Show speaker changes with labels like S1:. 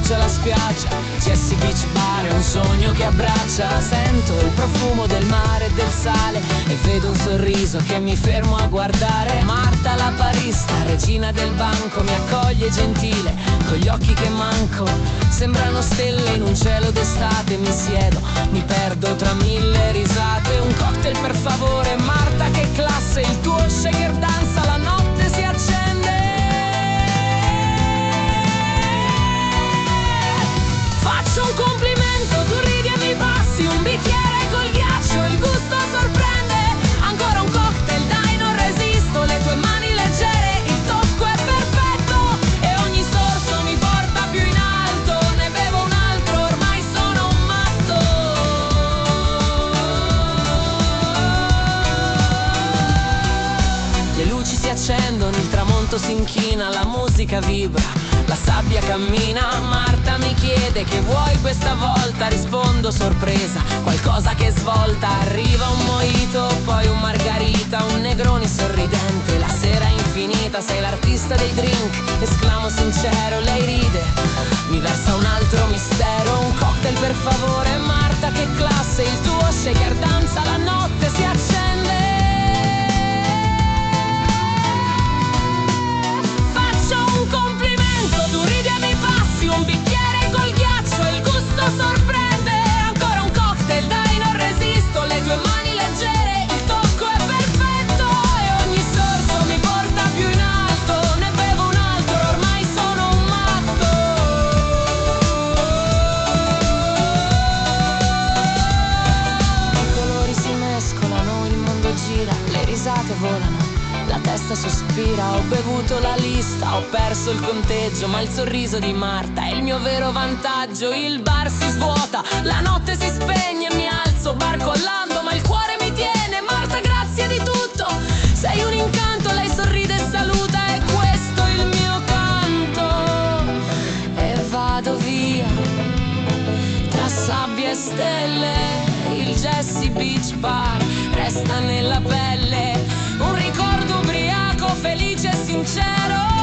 S1: appoggia alla spiaggia, Jesse Beach Bar è un sogno che abbraccia. Sento il profumo del mare e del sale e vedo un sorriso che mi fermo a guardare. Marta la barista, regina del banco, mi accoglie gentile, con gli occhi che manco, sembrano stelle in un cielo d'estate. Mi siedo, mi perdo tra mille risate. Un cocktail per favore, Marta che classe, il tuo shaker danza, la notte si accende. Faccio un complimento, tu ridi e mi passi un bicchiere col ghiaccio, il gusto sorprende. Ancora un cocktail, dai non resisto, le tue mani leggere, il tocco è perfetto e ogni sorso mi porta più in alto. Ne bevo un altro, ormai sono un matto. Le luci si accendono, il tramonto si inchina, la musica vibra, la sabbia cammina. Marta mi chiede che vuoi questa volta, rispondo sorpresa, qualcosa che svolta. Arriva un mojito, poi un margarita, un Negroni sorridente, la sera è infinita. Sei l'artista dei drink, esclamo sincero, lei ride, mi versa un altro mistero. Un cocktail per favore, Marta che classe, il tuo shaker danza, la notte si accende. Tu ridi e mi passi un bicchiere col ghiaccio, il gusto sorprende. Ancora un cocktail, dai non resisto, le tue mani leggere, il tocco è perfetto e ogni sorso mi porta più in alto. Ne bevo un altro, ormai sono un matto. I colori si mescolano, il mondo gira, le risate volano, la testa sospira. Ho bevuto la lista, ho perso il conteggio, ma il sorriso di Marta è il mio vero vantaggio. Il bar si svuota, la notte si spegne, mi alzo, barco all'ando, ma il cuore mi tiene. Marta, grazie di tutto, sei un incanto. Lei sorride e saluta, è questo il mio canto. E vado via, tra sabbia e stelle, il Jesse Beach Bar resta nella pelle. Un ricordo ubriaco, felice e sincero.